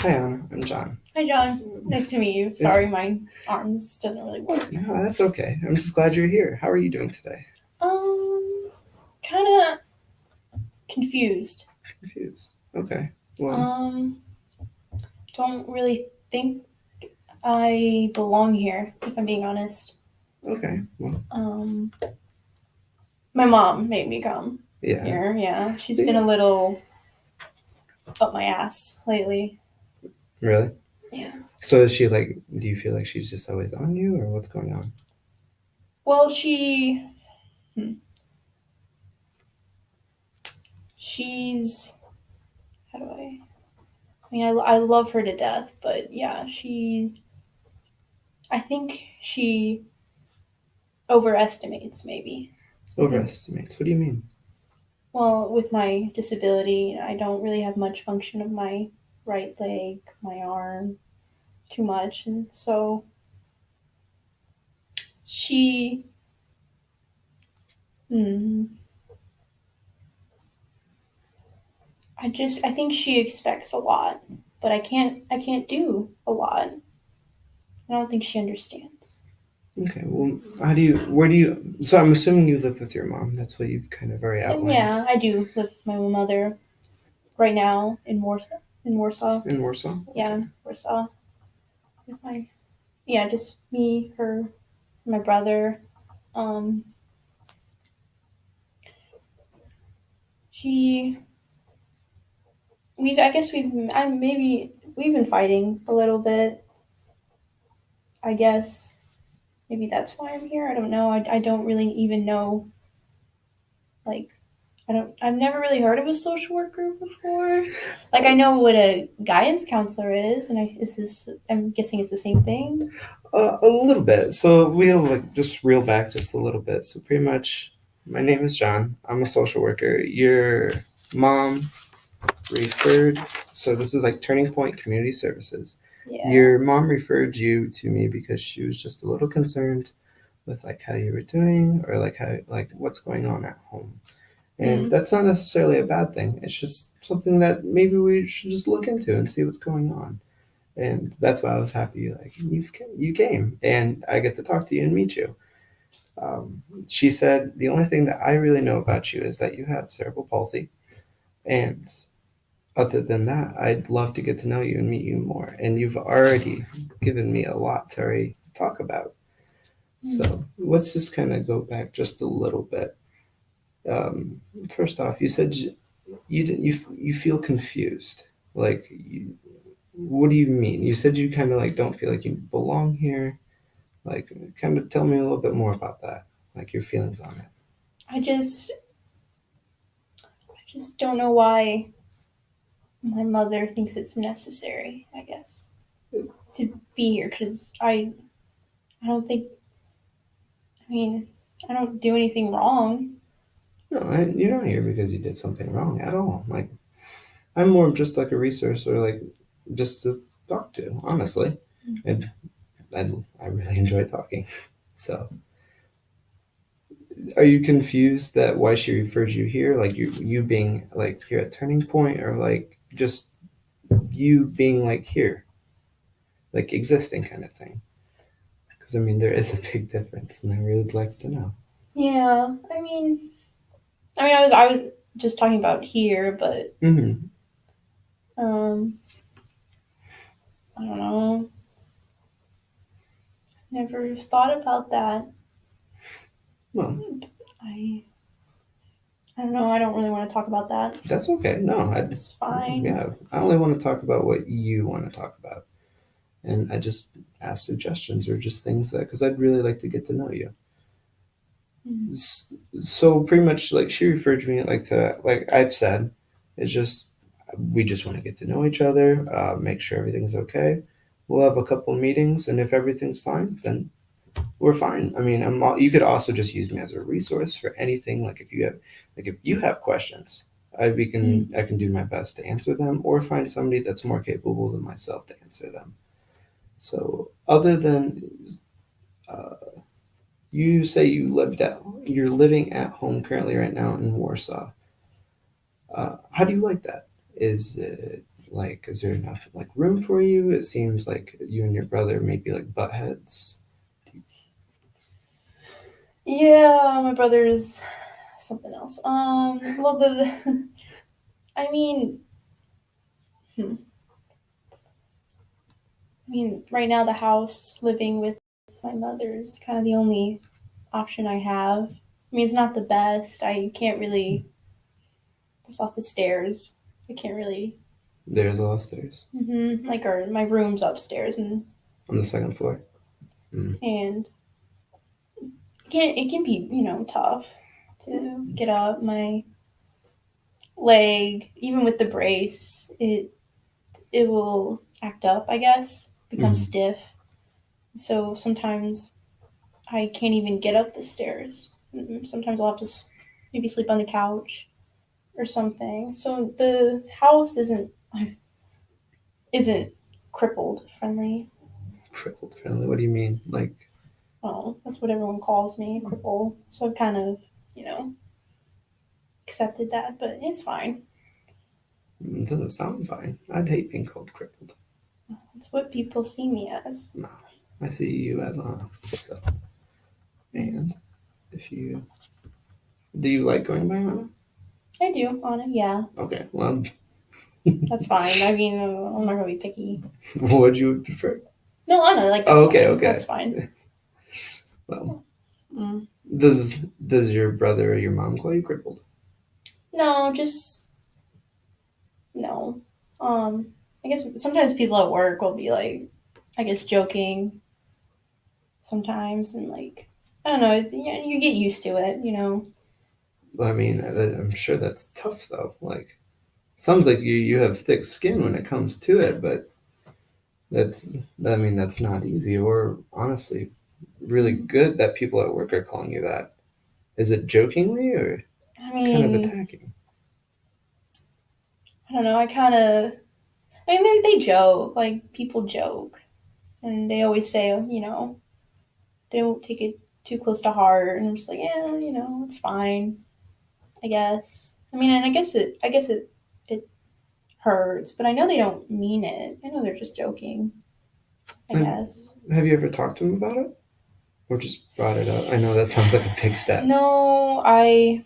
Hi, Anna. I'm John. Hi, John. Nice to meet you. Sorry, my arms doesn't really work. No, that's okay. I'm just glad you're here. How are you doing today? Um, kind of confused. Confused. Okay. Well, Um, don't really think I belong here, if I'm being honest. okay. Well, Um, my mom made me come yeah. here. Yeah, she's been Yeah. a little up my ass lately. Really? Yeah. So is she like, do you feel like she's just always on you or what's going on? Well, she's how do I mean, I love her to death, but yeah, I think she overestimates maybe. I think, Overestimates. What do you mean? well, with my disability, I don't really have much function of my right leg, my arm, too much. And so she, hmm, I think she expects a lot, but I can't do a lot. I don't think she understands. Okay. Well, so I'm assuming you live with your mom. That's what you've kind of already And outlined yeah, I do live with my mother right now in Warsaw. In Warsaw, in Warsaw. yeah, Okay. Warsaw. With my yeah, just me, her, my brother. Um, she I guess we've been fighting a little bit. I guess maybe that's why I'm here. I don't know. I don't really even know. Like I've never really heard of a social work group before. Like I know what a guidance counselor is, and I'm guessing it's the same thing. A little bit. So we'll like just reel back just a little bit. So pretty much, my name is John. I'm a social worker. Your mom referred. So this is like Turning Point Community Services. Yeah. Your mom referred you to me because she was just a little concerned with like how you were doing or like how like what's going on at home. And Mm. that's not necessarily a bad thing. It's just something that maybe we should just look into and see what's going on. And that's why I was happy like you came and I get to talk to you and meet you. She said the only thing that I really know about you is that you have cerebral palsy, and other than that, I'd love to get to know you and meet you more. And you've already given me a lot to already talk about. Mm. So let's just kind of go back just a little bit. Um, First off, you said you feel confused. Like, what do you mean? You said you kind of like don't feel like you belong here. Like, kind of tell me a little bit more about that. Like your feelings on it. I just I just don't know why my mother thinks it's necessary. I guess to be here because I don't think I mean I don't do anything wrong. No, you're not here because you did something wrong at all. Like, I'm more of just like a resource or like just to talk to, honestly. And I really enjoy talking. So, are you confused that why she referred you here? Like you being like here at Turning Point, or like just you being like here, like existing kind of thing? Because I mean, there is a big difference, and I really would like to know. Yeah, I was just talking about here, but Mm-hmm. um, I don't know. Never thought about that. Well, I I don't know. I don't really want to talk about that. that's okay. No, It's fine. yeah, I only want to talk about what you want to talk about, and I just ask suggestions or just things that because I'd really like to get to know you. Mm. So pretty much like she referred to me like to like I've said, it's just we just want to get to know each other, make sure everything's okay. We'll have a couple of meetings, and if everything's fine, then we're fine. I mean, you could also just use me as a resource for anything. Like if you have questions, Mm. I can do my best to answer them, or find somebody that's more capable than myself to answer them. So other than uh, you say you're living at home currently right now in Warsaw. How do you like that? Is it Like, is there enough like room for you? It seems like you and your brother maybe like butt heads. Yeah, my brother's something else. Well, I mean, hmm. I mean, right now the house living with my mother is kind of the only option I have. I mean, it's not the best. I can't really. There's lots of stairs. I can't really. There's a lot of stairs Like my room's upstairs, on the second floor. and it can be tough to get up. My leg, even with the brace, it will act up. I guess become stiff. So sometimes I can't even get up the stairs. Sometimes I'll have to maybe sleep on the couch or something. So the house isn't crippled friendly. Crippled friendly. What do you mean? Like, Well, that's what everyone calls me, cripple. So I've kind of, accepted that, but it's fine. it doesn't sound fine. I'd hate being called crippled. It's what people see me as. No, I see you as so. And if you do, you like going by Anna? I do, Anna. Yeah, Okay, well, that's fine. I mean, I'm not gonna be picky. what would you prefer? No, Anna. Like that's okay, fine. okay. That's fine. Well, does your brother or your mom call you crippled? No, just no. I guess sometimes people at work will be like, I guess joking. Sometimes and like, I don't know. It's you get used to it. I mean, I'm sure that's tough though. Like, sounds like you have thick skin when it comes to it, but that's not easy, or honestly really good that people at work are calling you that. Is it jokingly or I kind of mean, attacking? I don't know. I mean, they joke. Like people joke, and they always say, they don't take it too close to heart. And I'm just like, yeah, it's fine. I guess. I mean, and it hurts, but I know they don't mean it. I know they're just joking. I have, guess. have you ever talked to them about it or just brought it up? I know that sounds like a big step. No, I'd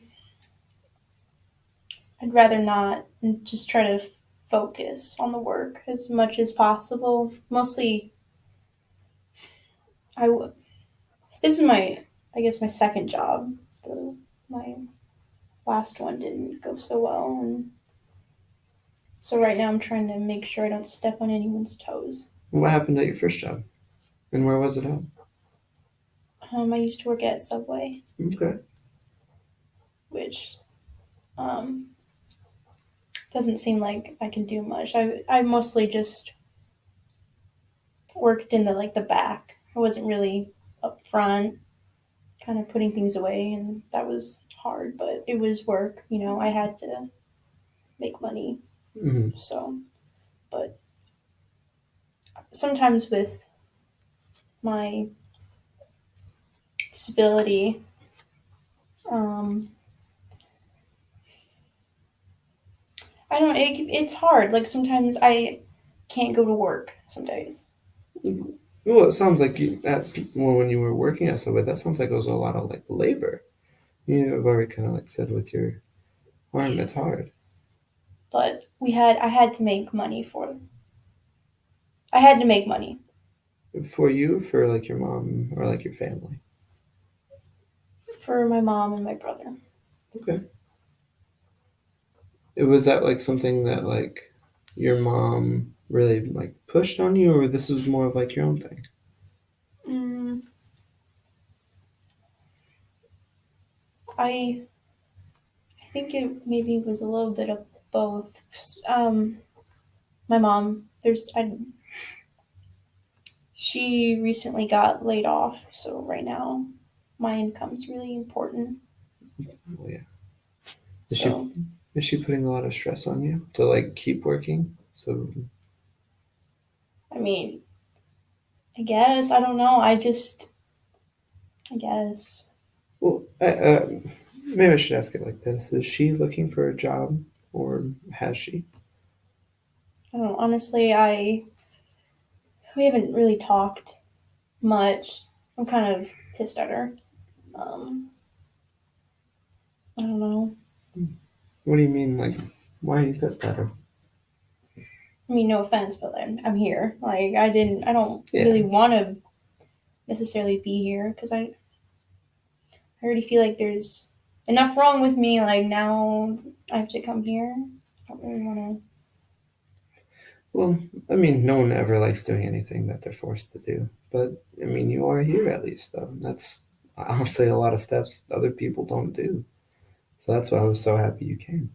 rather not and just try to focus on the work as much as possible. Mostly, this is I guess, my second job. My last one didn't go so well, and so right now I'm trying to make sure I don't step on anyone's toes. What happened at your first job, and where was it at? I used to work at Subway, Okay. which um, doesn't seem like I can do much. I mostly just worked in the back. I wasn't really up front, kind of putting things away, and that was hard, but it was work. I had to make money. So, but sometimes with my disability, I don't know, it's hard. Like sometimes I can't go to work some days. Well, it sounds like that's when you were working at Subway. That sounds like it was a lot of like labor. You've already kind of like said with your arm, it's hard. But I had to make money for I had to make money. For you, for like your mom or like your family. For my mom and my brother. Okay. It was that like something that like your mom really like pushed on you, or this was more of like your own thing? Mm, I think it maybe was a little bit of both. My mom, she recently got laid off, so right now my income's really important. Oh yeah. Is she So is she putting a lot of stress on you to like keep working? So I mean, I guess I don't know. I guess well, maybe I should ask it like this: Is she looking for a job, or has she? I don't know. Honestly, we haven't really talked much. I'm kind of pissed at her. Um, I don't know. What do you mean? Like, why are you pissed at her? I mean, no offense, but I'm here. Like, I don't Yeah. really want to necessarily be here because I already feel like there's enough wrong with me. Like, now I have to come here. I don't really want Well, I mean, no one ever likes doing anything that they're forced to do. But I mean, you are here at least, though. That's honestly a lot of steps other people don't do. So that's why I was so happy you came.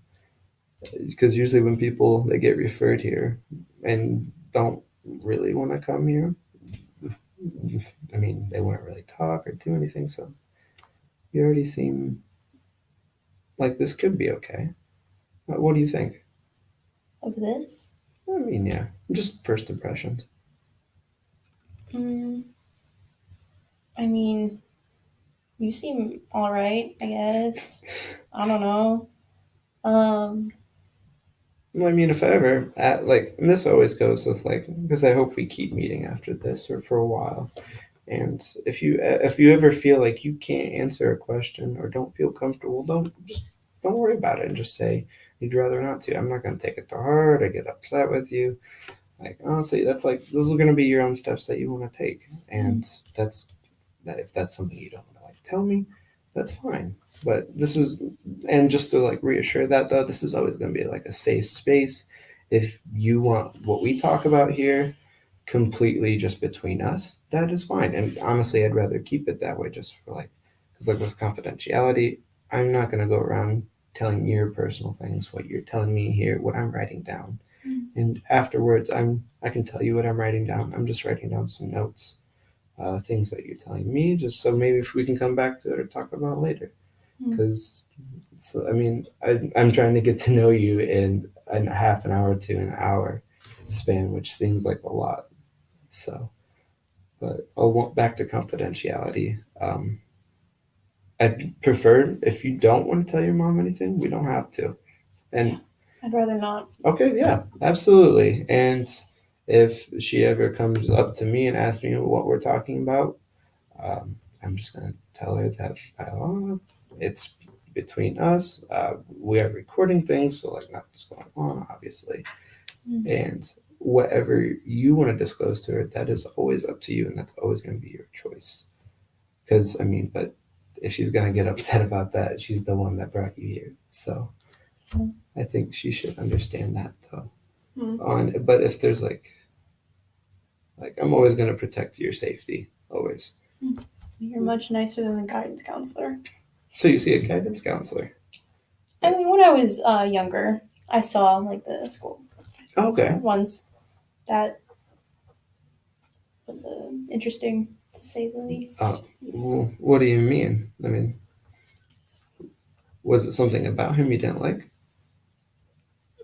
Because usually when people they get referred here and don't really want to come here, I mean, they wouldn't really talk or do anything. So you already seem like this could be okay. What do you think? to of this. I mean, yeah, just first impressions. Mm, I mean, you seem all right. I guess. I don't know. Um, Well, I mean, if I ever like, and this always goes with like, because I hope we keep meeting after this or for a while. And if you ever feel like you can't answer a question or don't feel comfortable, don't worry about it and just say you'd rather not to. I'm not going to take it to heart. I get upset with you. Like honestly, that's like those are going to be your own steps that you want to take, and that's that. If that's something you don't want to like tell me, that's fine. But this is, and just to like reassure that though, this is always going to be like a safe space. If you want what we talk about here completely just between us, that is fine. And honestly, I'd rather keep it that way just for like, because like with confidentiality, I'm not going to go around telling your personal things, what you're telling me here, what I'm writing down. And afterwards, I can tell you what I'm writing down. I'm just writing down some notes, things that you're telling me, just so maybe if we can come back to it or talk about it later. Because so I mean, I'm trying to get to know you in a half an hour to an hour span, which seems like a lot. So, but I'll want back to confidentiality. I'd prefer if you don't want to tell your mom anything, we don't have to. And I'd rather not. okay, yeah, absolutely. And if she ever comes up to me and asks me what we're talking about, I'm just going to tell her that it's between us. We are recording things, so like nothing's going on, obviously. And whatever you want to disclose to her, that is always up to you, and that's always going to be your choice. Because I mean, but if she's going to get upset about that, she's the one that brought you here. So I think she should understand that, though. But if there's like I'm always going to protect your safety, always. You're much nicer than the guidance counselor. So you see a guidance counselor. I mean, when I was younger, I saw like the school. Okay. Once that was interesting to say the least. Well, what do you mean? I mean, was it something about him you didn't like?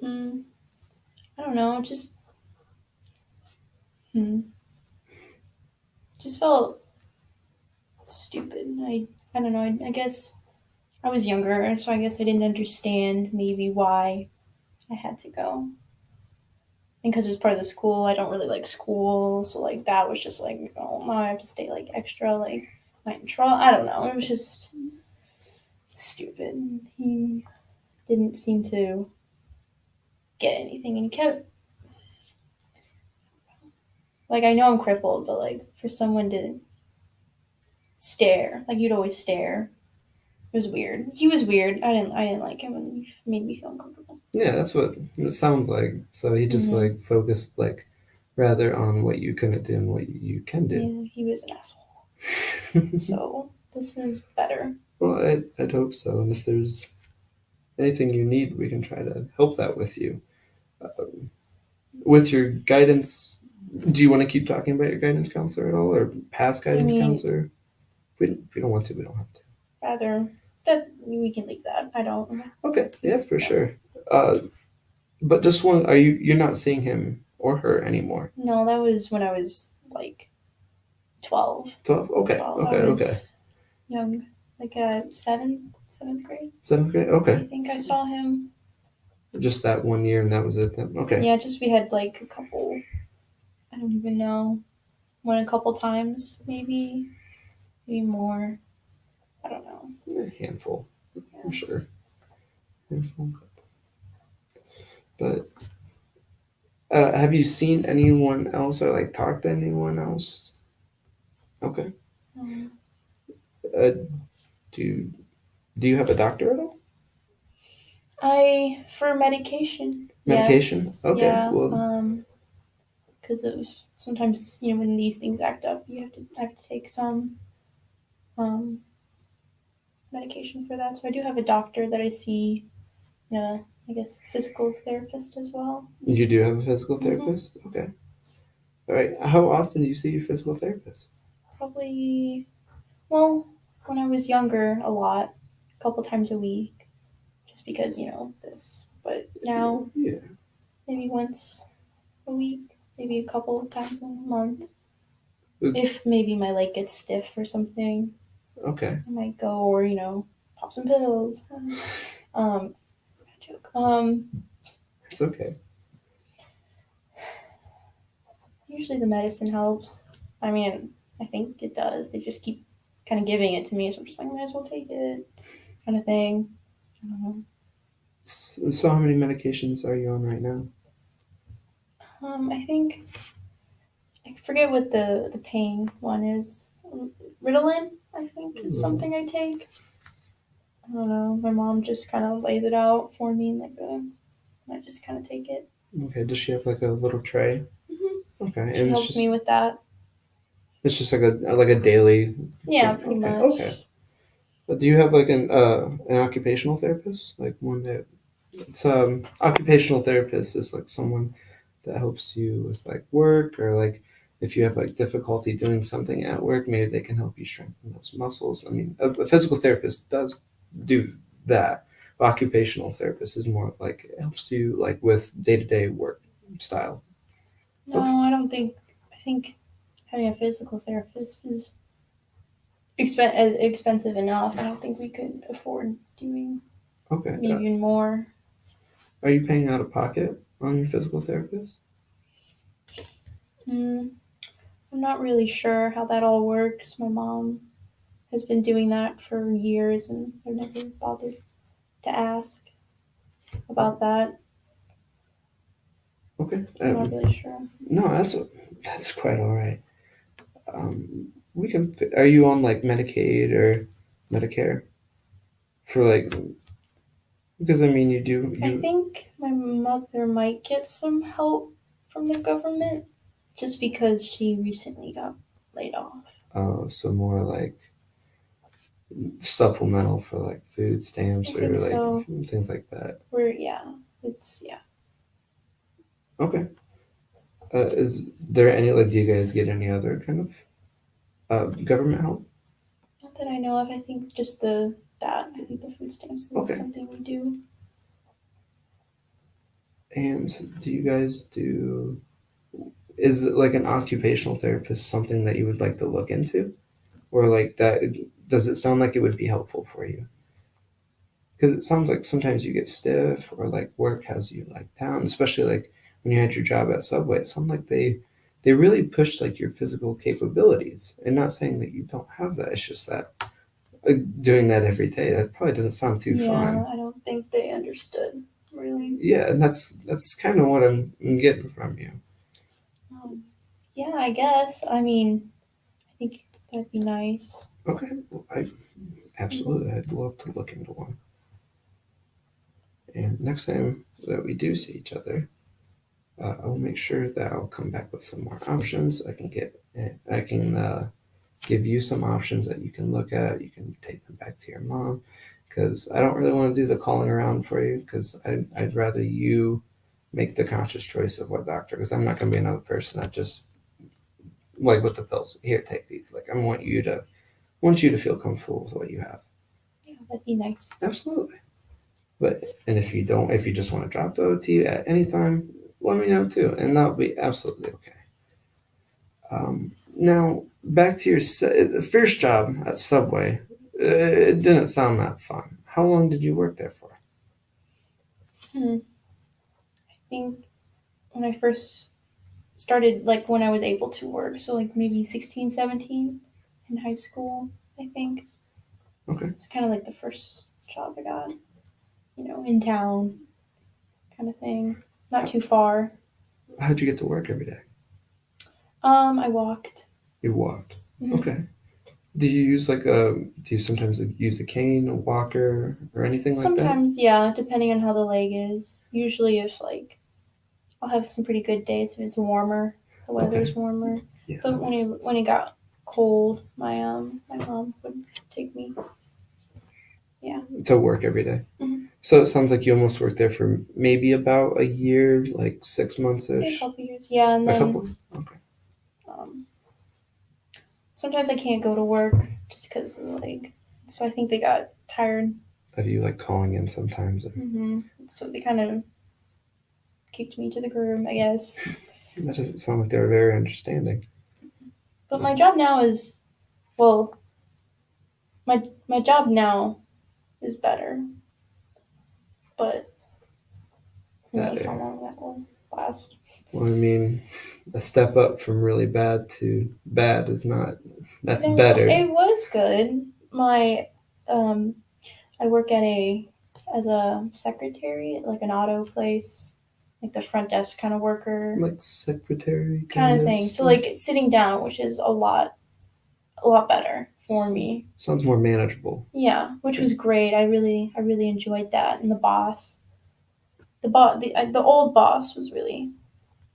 I don't know. Just felt stupid. I don't know. I guess I was younger, so I guess I didn't understand maybe why I had to go. And because it was part of the school, I don't really like school, so like that was just like, oh, now I have to stay like extra, like night in trouble. I don't know. It was just stupid. He didn't seem to get anything, and he kept like I know I'm crippled, but like for someone to stare, like you'd always stare. It was weird. He was weird. I didn't like him, and he made me feel uncomfortable. Yeah, that's what it sounds like. So he just like focused like rather on what you couldn't do and what you can do. Yeah, he was an asshole. So this is better. Well, I'd hope so. And if there's anything you need, we can try to help that with you. With your guidance, do you want to keep talking about your guidance counselor at all, or past guidance counselor? If we don't want to, we don't have to. Rather that we can leave that. I don't. Okay, yeah, for sure. But just one, you're not seeing him or her anymore? No, that was when I was like 12. 12? Okay, 12. okay. Young, like seventh grade. Seventh grade? Okay. I think I saw him. Just that 1 year, and that was it then? Okay. Yeah, just we had like a couple. I don't even know. Went a couple times, maybe more. I don't know. A handful, Yeah. I'm sure. Handful. But have you seen anyone else or like talked to anyone else? Okay. Uh, do do you have a doctor at all? For medication. Medication? Yes. Okay. Yeah. Well, Because of sometimes when these things act up, you have to take some um medication for that. So I do have a doctor that I see. Yeah, I guess physical therapist as well. you do have a physical Mm-hmm. therapist? Okay. All right. How often do you see your physical therapist? Probably, well, when I was younger, a lot, a couple times a week, just because this. But now, Yeah. maybe once a week, maybe a couple of times a month. Uh, If maybe my leg gets stiff or something, Okay. I might go or pop some pills. Joke. It's okay. Usually the medicine helps. I mean, I think it does. They just keep kind of giving it to me, so I'm just like, might as well take it, kind of thing. I don't know. So how many medications are you on right now? I think I forget what the pain one is. Ritalin, I think, is something I take. I don't know. My mom just kind of lays it out for me, and I just kind of take it. Okay. Does she have like a little tray? Okay. She And helps me with that. it's just like a daily Yeah, thing. pretty Okay. much. Okay. But do you have like an occupational therapist? Like one that it's occupational therapist is like someone that helps you with like work or like if you have like difficulty doing something at work, maybe they can help you strengthen those muscles. I mean, a physical therapist does do that. Occupational therapist is more of like it helps you like with day-to-day work style. No, Okay. I don't think. I think having a physical therapist is expensive enough. I don't think we could afford doing Okay. even more. Are you paying out of pocket on your physical therapist? Mm, I'm not really sure how that all works. My mom has been doing that for years, and I've never bothered to ask about that. Okay. I'm not really sure. No, that's quite all right. We can. Are you on like Medicaid or Medicare for like? Because I mean, you do I you. think my mother might get some help from the government just because she recently got laid off. So more like supplemental for like food I stamps think or like so. things like that. Yeah. Okay. Is there any like? Do you guys get any other kind of government help? Not that I know of. I think just the that. I think the food stamps is Okay. something we do. And do you guys do? Is it like an occupational therapist something that you would like to look into, or like that? Does it sound like it would be helpful for you? Because it sounds like sometimes you get stiff or like work has you like down, especially like when you had your job at Subway. It sounded like they really pushed like your physical capabilities. And not saying that you don't have that. It's just that doing that every day that probably doesn't sound too Yeah, fun. I don't think they understood really. Yeah, and that's kind of what I'm getting from you. Yeah, I guess. I mean, I think that'd be nice. Okay, well, I absolutely I'd love to look into one. And next time that we do see each other, I will make sure that I'll come back with some more options. I can give you some options that you can look at. You can take them back to your mom because I don't really want to do the calling around for you because I'd rather you make the conscious choice of what doctor because I'm not going to be another person that just like with the pills. Here, take these. Like I want you to feel comfortable with what you have. Yeah, that'd be nice. Absolutely. But and if you just want to drop the OT at any time, let me know too, and that'll be absolutely okay. Now back to your the first job at Subway. It didn't sound that fun. How long did you work there for? think when I first started, like when I was able to work, so like maybe 16, 17 in high school, I think. Okay. It's kind of like the first job I got, in town kind of thing. Not too far. How'd you get to work every day? I walked. You walked. Mhm. Okay. Do you use do you sometimes use a cane, a walker, or anything like that? Sometimes, yeah, depending on how the leg is. Usually, if like I'll have some pretty good days if it's warmer, the weather's Okay. warmer. Yeah, But that makes when it got cold, my mom would take me. Yeah. to work every day. Mm-hmm. So it sounds like you almost worked there for maybe about a year, like 6 months Say a ish. couple years. Yeah, and A then couple. Okay. um, sometimes I can't go to work just because of the leg. So I think they got tired. Of you like calling in sometimes? Mm-hmm. So they kind of kicked me to the curb, I guess. That doesn't sound like they were very understanding. But my job now is, well, my job now is better, but who knows how Better. long that will last. Well, I mean, a step up from really bad to bad is not. That's No, better. it was good. My um, I work as a secretary at like an auto place, like the front desk kind of worker Like secretary kind kind of of thing. So stuff. like sitting down, which is a lot better for me. Sounds more manageable. Yeah, which was great. I really enjoyed that. And the old boss was really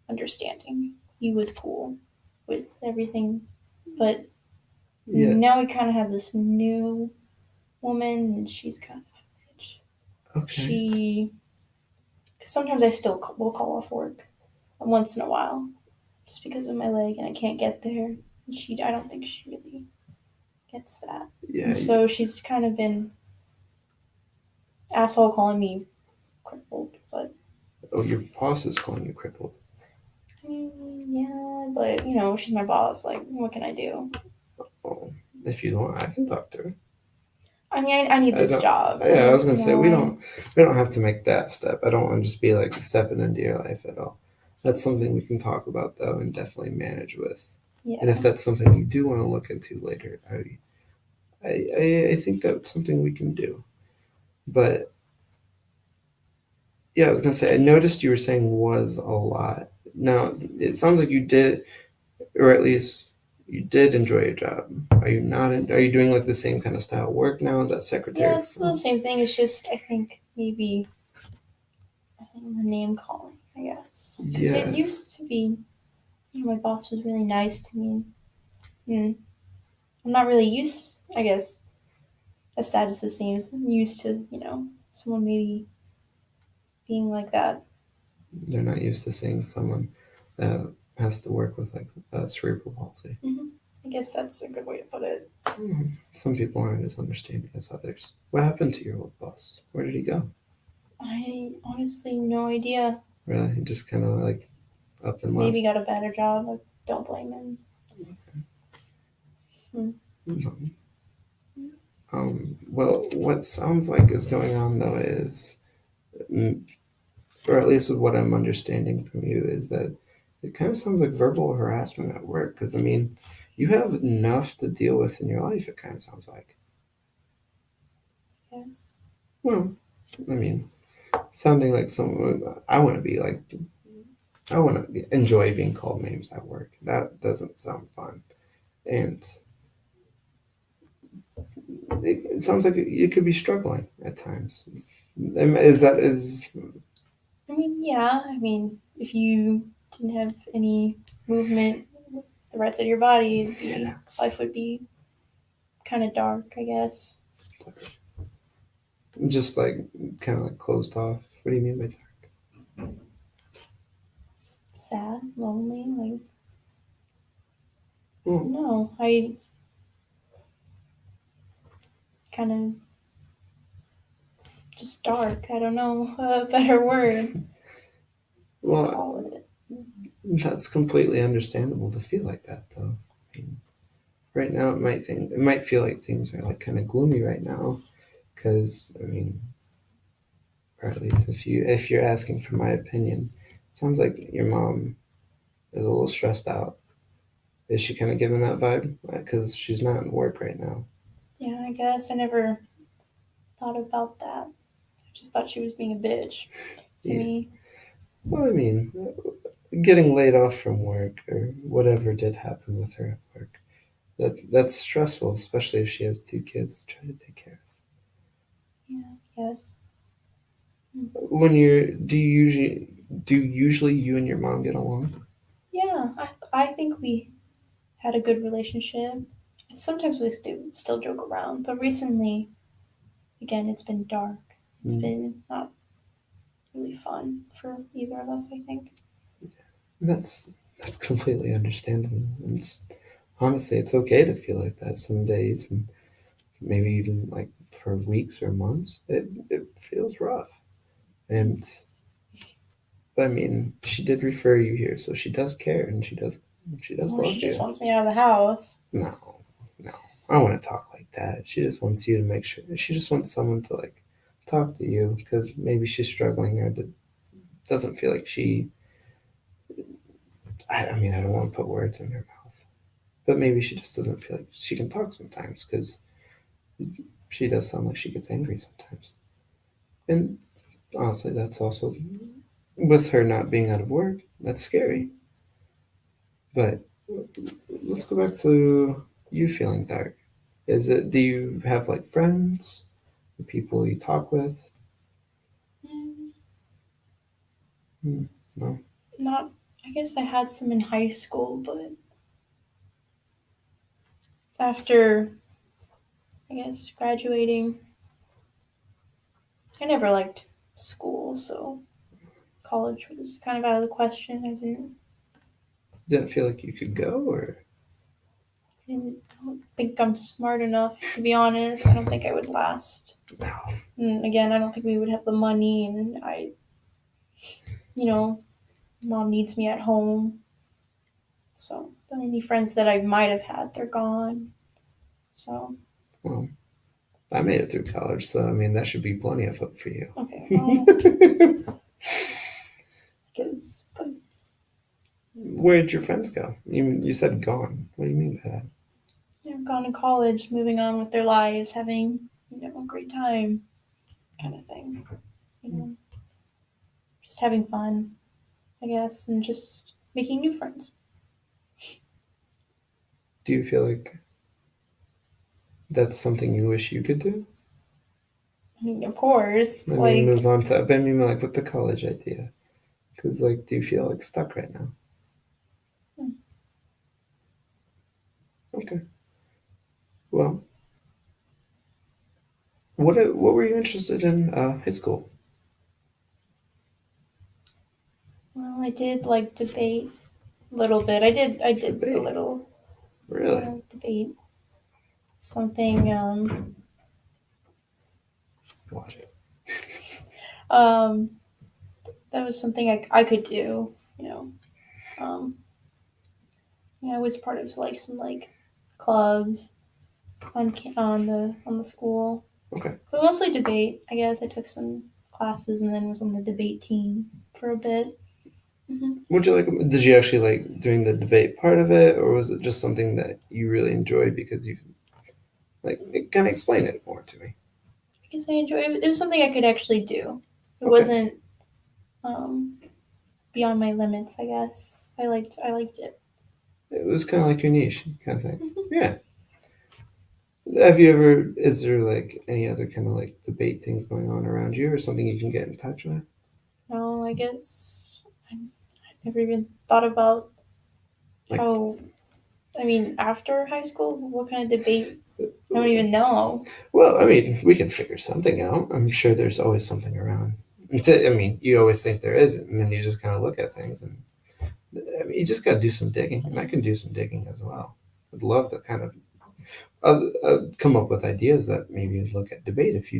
understanding. He was cool with everything, but Yeah. now we kind of have this new woman, and she's kind of bitch. Okay. She, cause sometimes I still will call off work once in a while, just because of my leg and I can't get there. And I don't think she really gets that. Yeah. And so she's kind of been asshole calling me crippled, but Oh, your boss is calling you crippled. I mean, yeah, but she's my boss. Like, what can I do? Well, if you want, I can talk to her. I mean, I need I this don't. job. Yeah, I was gonna You say know, we don't have to make that step. I don't want to just be like stepping into your life at all. That's something we can talk about though, and definitely manage with. And if yeah. that's something you do want to look into later, I think that's something we can do. But yeah, I was gonna say I noticed you were saying was a lot. Now it sounds like you did, or at least you did enjoy your job. Are you not? Are you doing like the same kind of style work now? That secretary Yeah, it's the front? same thing. It's just, I think, maybe the name calling, I guess. Because it Yeah, used to be, my boss was really nice to me. And I'm not really used, I guess, as sad as it seems, I'm used to, someone maybe being like that. they're not used to seeing someone that has to work with like cerebral palsy. Hmm. I guess that's a good way to put it. Some people aren't as understanding as others. What happened to your old boss? Where did he go? I honestly no idea. Really, he just kind of like up and Maybe left. got a better job. I don't blame him. Hmm. Mhm. Well, what sounds like is going on though is, mm, or at least with what I'm understanding from you, is that it kind of sounds like verbal harassment at work. Because I mean, you have enough to deal with in your life. It kind of sounds like. Yes. Well, I mean, sounding like someone I want to be like. I want to enjoy being called names at work. That doesn't sound fun, and it sounds like you could be struggling at times. Is that is I mean, yeah. I mean, if you didn't have any movement, the rest of your body, yeah. life would be kind of dark, I guess. Just like kind of like closed off. What do you mean by Sad, lonely. Like, well, no, I kind of just dark. I don't know a better word to well, call it. that's completely understandable to feel like that, though. I mean, right now, it might feel like things are like kind of gloomy right now, because I mean, or at least if you're asking for my opinion, Sounds like your mom is a little stressed out. Is she kind of giving that vibe? Because she's not in work right now. Yeah, I guess I never thought about that. I just thought she was being a bitch to Yeah. me. Well, I mean, getting laid off from work or whatever did happen with her at work. That's stressful, especially if she has two kids to try to take care Yeah, I guess. of. When you're, do usually you and your mom get along? Yeah, I think we had a good relationship. Sometimes we still joke around, but recently, again, it's been dark. It's Mm. been not really fun for either of us, I think. That's that's completely understandable. And honestly, it's okay to feel like that some days, and maybe even like for weeks or months. It feels rough, and I mean, she did refer you here, so she does care, and she does Or she love just you. wants me out of the house. No, no, I don't want to talk like that. She just wants you to make sure. She just wants someone to like talk to you because maybe she's struggling or doesn't feel like she. I mean, I don't want to put words in her mouth, but maybe she just doesn't feel like she can talk sometimes because she does sound like she gets angry sometimes. And honestly, that's also with her not being out of work. That's scary. But let's go back to you feeling dark. Is it? Do you have like friends, or people you talk with? Mm, Hmm, no. Not, I guess I had some in high school, but after, I guess, graduating, I never liked school, so college was kind of out of the question. Didn't feel like you could go, or I don't think I'm smart enough, to be honest. I don't think I would last. no. And again, I don't think we would have the money, and you know, mom needs me at home. So the only friends that I might have had, they're gone. So Well, I made it through college, so I mean that should be plenty of hope for you. okay, well, because but Where did your friends go? You said gone. What do you mean by that? gone to college, moving on with their lives, having a great time, kind of thing. You know, just having fun, I guess, and just making new friends. Do you feel like that's something you wish you could do? I mean, of course, I mean, like move on to. I mean, like with the college idea, because like, do you feel like stuck right now? Okay. Well, what were you interested in high school? well, I did like debate a little bit. I did a Debate. little Really? debate something. Watch it. Um, that was something I could do. Um, I was part of like some like clubs on the school, Okay. but mostly debate. I guess I took some classes and then was on the debate team for a bit. Would you like? Did you actually like doing the debate part of it, or was it just something that you really enjoyed because you like? Kind of explain it more to me. I guess I enjoyed it. It was something I could actually do. It Okay. wasn't um, beyond my limits. I guess I liked it. It was kind of like your niche kind of thing. Yeah. Have you ever? Is there like any other kind of like debate things going on around you, or something you can get in touch with? No, I guess I never even thought about Like, how. I mean, after high school, what kind of debate? I don't even know. well, I mean, we can figure something out. I'm sure there's always something around. I mean, you always think there isn't, and then you just kind of look at things, and I mean, you just got to do some digging, and I can do some digging as well. I'd love to kind of come up with ideas that maybe you'd look at debate if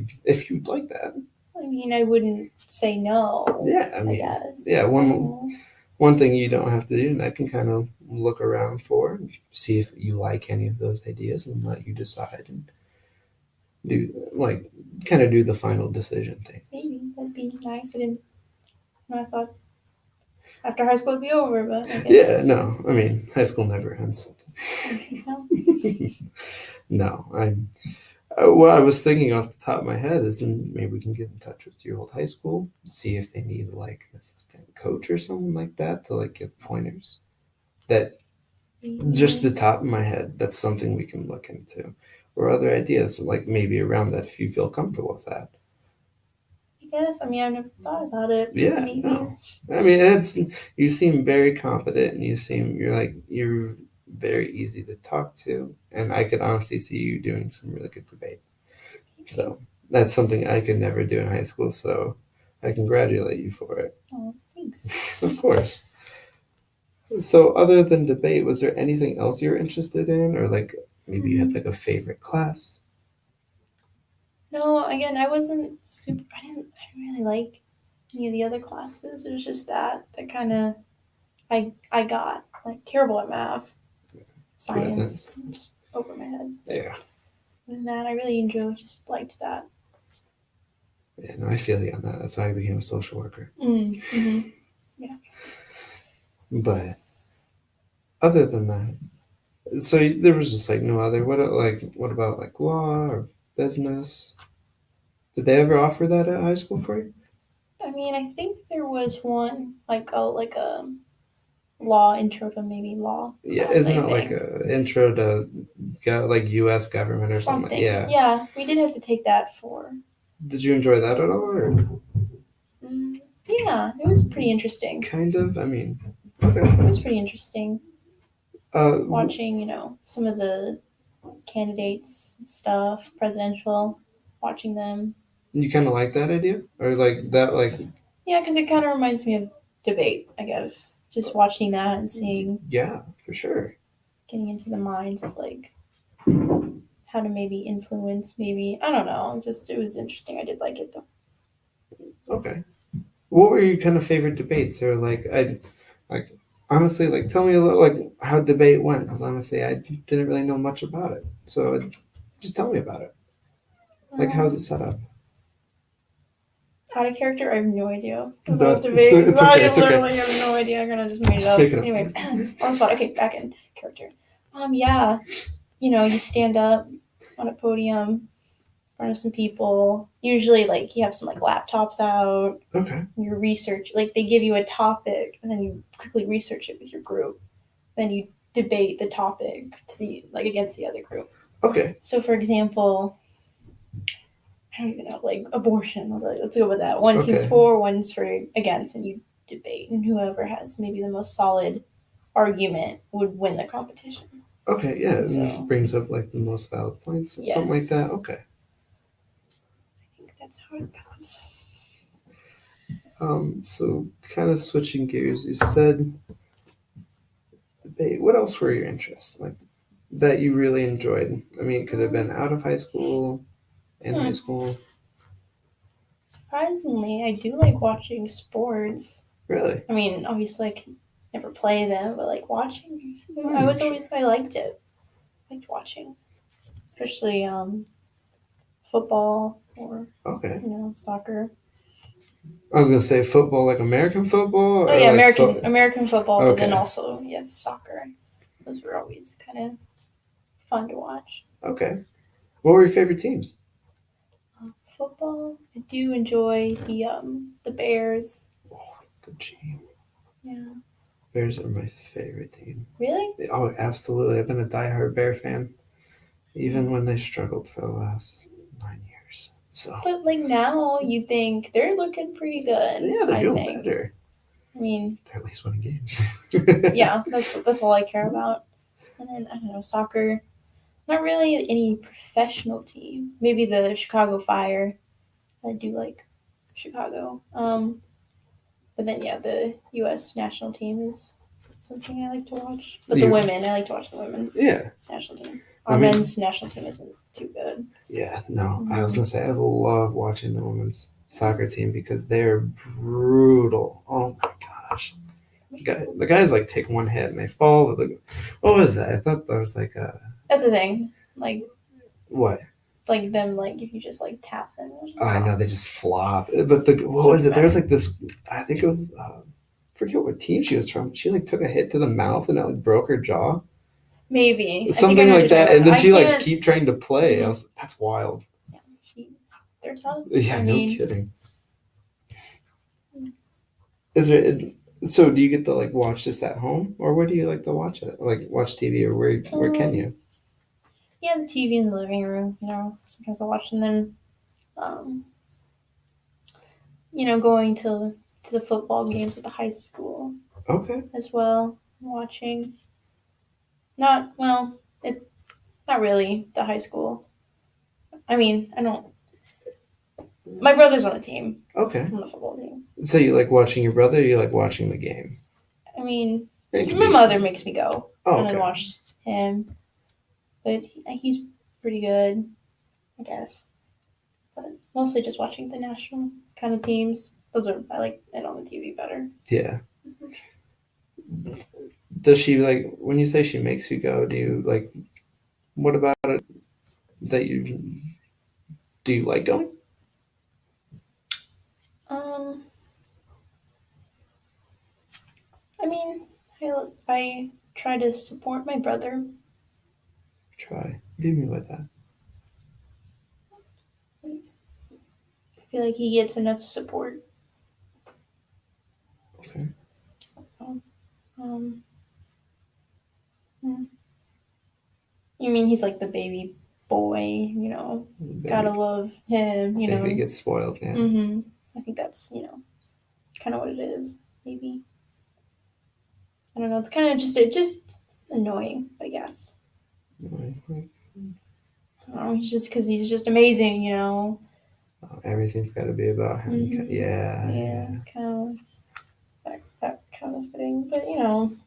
you'd like that. I mean, I wouldn't say no. Yeah, I I mean, guess. yeah. I don't One know. one thing you don't have to do, and I can kind of look around for, and see if you like any of those ideas, and let you decide and do like kind of do the final decision things. Maybe that'd be nice. I didn't. I thought. after high school would be over, but I Yeah, guess. no, I mean, high school never ends. No. No, what I was thinking off the top of my head is, maybe we can get in touch with your old high school, see if they need like an assistant coach or something like that to like give pointers. That just the top of my head, that's something we can look into, or other ideas like maybe around that if you feel comfortable with that. I guess. I mean, I've never thought about it. Yeah, Maybe. no, I mean it's you seem very competent, and you're very easy to talk to, and I could honestly see you doing some really good debate. So that's something I could never do in high school. So I congratulate you for it. Oh, thanks. Of course. So other than debate, was there anything else you were interested in, or like maybe you had like a favorite class? No, again, I wasn't super. I didn't really like any of the other classes. It was just that kind of. I got like terrible at math, science, just over my head. Yeah. And that I really enjoyed. Just liked that. Yeah, no, I feel you on that. That's why I became a social worker. Mm-hmm. Yeah. But other than that, so there was just like no other. What about like law or business? Did they ever offer that at high school for you? I mean, I think there was one like a law intro to maybe law. Yeah, Class, isn't I it like think. a intro to like U.S. government or something? Yeah. Yeah, we did have to take that for. Did you enjoy that at all, or Yeah, it was pretty interesting. kind of? I mean, It okay. was pretty interesting Uh, watching, some of the candidates stuff, presidential, watching them. you kind of like that idea, or like that, like Yeah, because it kind of reminds me of debate, I guess. Just watching that and seeing, yeah, for sure. getting into the minds of like how to maybe influence, maybe I don't know. Just it was interesting. I did like it though. Okay. What were your kind of favorite debates, or like honestly, like tell me a little like how debate went, because honestly, I didn't really know much about it. So just tell me about it. Like, how's it set up? Out of character, I have no idea But about debate. it's I okay. It's literally okay. have no idea. I kind of just made it Just up. make it up. Anyway, on the spot. Okay, back in character. Yeah, you stand up on a podium in front of some people. Usually, like you have some like laptops out. Okay. Your research, like they give you a topic, and then you quickly research it with your group. Then you debate the topic to the like against the other group. Okay. So, for example, I don't even know, like abortion. I was like, let's go with that. One team's for, one's for against, and you debate, and whoever has maybe the most solid argument would win the competition. Okay, yeah, So, and brings up like the most valid points, yes. something like that. Okay. I think that's how it goes. So kind of switching gears, you said debate. What else were your interests like that you really enjoyed? I mean, it could have been out of high school, in high school. Surprisingly, I do like watching sports. Really? I mean, obviously, I can never play them, but like watching, I liked it. I liked watching, especially football or soccer. I was gonna say football, like American football. Oh yeah, like American football, but then also yes, soccer. Those were always kind of fun to watch. Okay, what were your favorite teams? Football, I do enjoy the Bears. Oh, good team. Yeah. Bears are my favorite team. Really? Oh, absolutely. I've been a diehard Bear fan, even when they struggled for the last 9 years. So. But like now, you think they're looking pretty good. Yeah, they're doing better. I mean, they're at least winning games. Yeah, that's all I care about. And then I don't know, soccer. Not really any professional team. Maybe the Chicago Fire. I do like Chicago. But then yeah, the U.S. national team is something I like to watch. But the women, I like to watch the women. Yeah. National team. Our men's national team isn't too good. Yeah, no. I was gonna say I love watching the women's soccer team because they're brutal. Oh my gosh. The guys like take one hit and they fall. What was that? I thought that was like a. That's the thing. Like. What? Like them, like if you just like tap them. I know they just flop. But what was it? There was like this. I think it was forget what team she was from. She like took a hit to the mouth and it like broke her jaw. Maybe. Something like that. And then she like keep trying to play. Mhm. I was that's wild. Yeah, they're tough. Yeah, I no mean, kidding. Is there so do you get to like watch this at home or where do you like to watch it? Like watch TV or where can you? Yeah, the TV in the living room. You know, sometimes I watch, and then, um, you know, going to the football games at the high school. Okay. As well, watching. Not well, it not really the high school. I mean, I don't. My brother's on the team. Okay. On the football team. So you like watching your brother or you like watching the game? I mean, my mother makes me go and watch him. But he's pretty good, I guess. But mostly just watching the national kind of teams. Those are, I like it on the TV better. Yeah. Does she like, when you say she makes you go, do you like, what about it that do you like going? I mean, I try to support my brother. Try. What do you mean by that? I feel like he gets enough support. Okay. You mean he's like the baby boy, you know? Gotta love him, you know. Baby gets spoiled, yeah. Mm-hmm. I think that's, you know, kind of what it is, maybe. I don't know. It's kind of just annoying, I guess. I don't know, he's just amazing, you know. Everything's got to be about him. Mm-hmm. Yeah. It's kind of that kind of thing, but you know,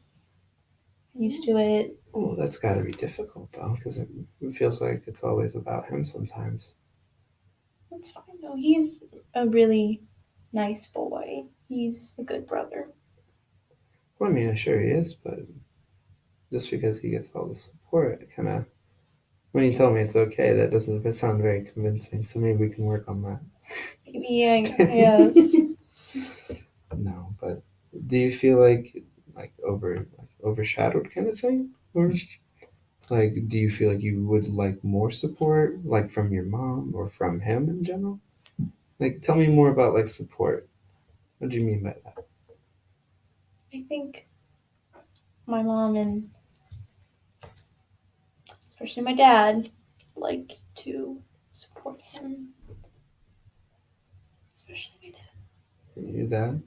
used to it. Well, that's got to be difficult though, because it feels like it's always about him sometimes. That's fine though. He's a really nice boy. He's a good brother. Well, I mean, I'm sure he is, but just because he gets all the support, it kind of, when you tell me it's okay, that doesn't sound very convincing. So maybe we can work on that. Maybe, yes. No, but do you feel like overshadowed kind of thing, or like do you feel like you would like more support, like from your mom or from him in general? Like, tell me more about like support. What do you mean by that? I think my mom and especially my dad like to support him. Especially my dad. Your dad?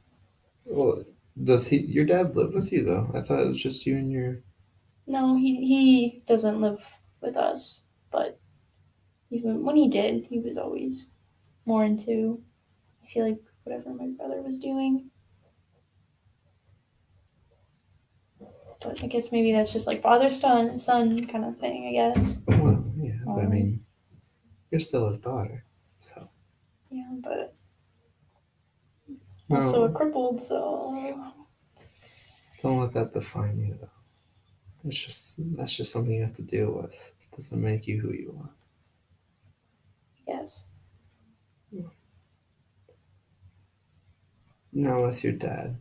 Well, does your dad live with you though? I thought it was just you and your. No, he doesn't live with us, but even when he did, he was always more into, I feel like, whatever my brother was doing. But I guess maybe that's just like father son kind of thing, I guess. Well, yeah, but I mean, you're still his daughter, so. Yeah, but also a crippled, so. Don't let that define you, though. That's just something you have to deal with. It doesn't make you who you are. Yes. Now with your dad,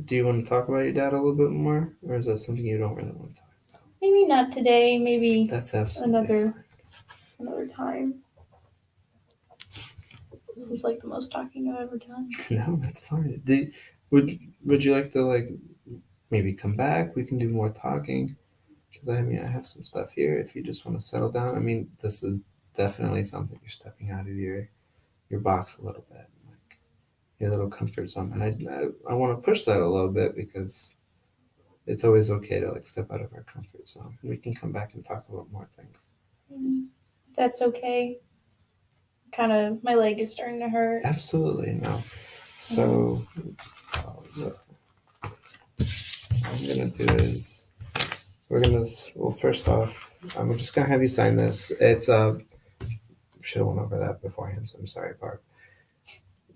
do you want to talk about your dad a little bit more, or is that something you don't really want to talk about? Maybe not today. Maybe that's absolutely another time. This is like the most talking I've ever done. No, that's fine. Would you like to like maybe come back? We can do more talking. Because I mean, I have some stuff here. If you just want to settle down, I mean, this is definitely something you're stepping out of your box a little bit, like your little comfort zone. And I want to push that a little bit because it's always okay to like step out of our comfort zone. We can come back and talk about more things. That's okay. Kind of, my leg is starting to hurt. Absolutely, no. So, what I'm gonna do is first off, I'm just gonna have you sign this. It's should have went over that beforehand, so I'm sorry, Barb.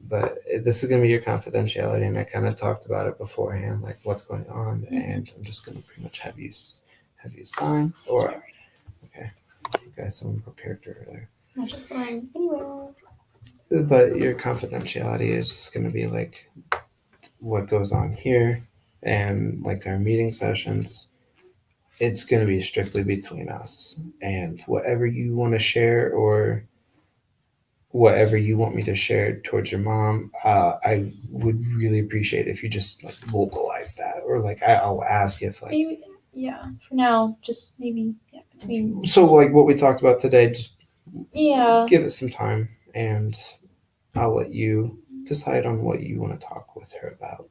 But this is gonna be your confidentiality, and I kind of talked about it beforehand, like what's going on, and I'm just gonna pretty much have you sign or okay. You guys, someone broke character there. I'll just sign anywhere. But your confidentiality is just gonna be like what goes on here and like our meeting sessions, it's going to be strictly between us. And whatever you want to share or whatever you want me to share towards your mom, I would really appreciate if you just like vocalize that, or like I'll ask if like maybe, yeah. For now, just maybe between. so like what we talked about today. Just Yeah. give it some time, and I'll let you decide on what you want to talk with her about.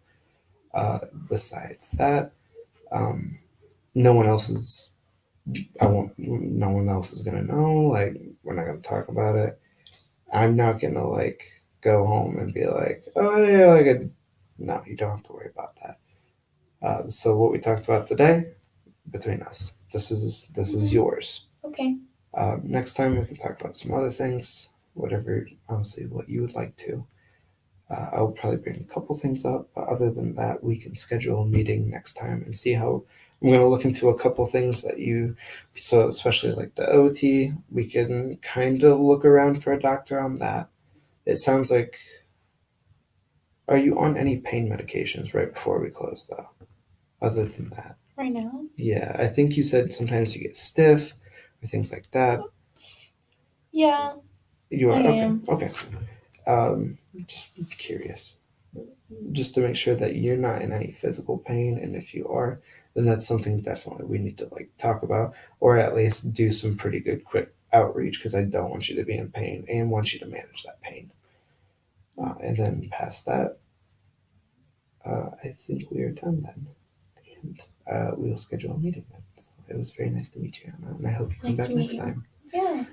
Besides that, um, no one else is. I won't. No one else is gonna know. Like we're not gonna talk about it. I'm not gonna like go home and be like, oh yeah, like no, you don't have to worry about that. So what we talked about today, between us, this is yours. Okay. Next time we can talk about some other things, whatever, honestly, what you would like to. I'll probably bring a couple things up, but other than that, we can schedule a meeting next time and see how. I'm going to look into a couple things that you, so especially like the OT, we can kind of look around for a doctor on that. It sounds like, are you on any pain medications right before we close though? Other than that, Right now. yeah, I think you said sometimes you get stiff or things like that. Yeah. You are I okay. am. Okay. Just curious, just to make sure that you're not in any physical pain, and if you are, then that's something definitely we need to like talk about, or at least do some pretty good quick outreach, because I don't want you to be in pain and want you to manage that pain. And then past that, I think we are done then, and we'll schedule a meeting then. So it was very nice to meet you, Anna, and I hope you come Nice back to meet next you. time. Yeah.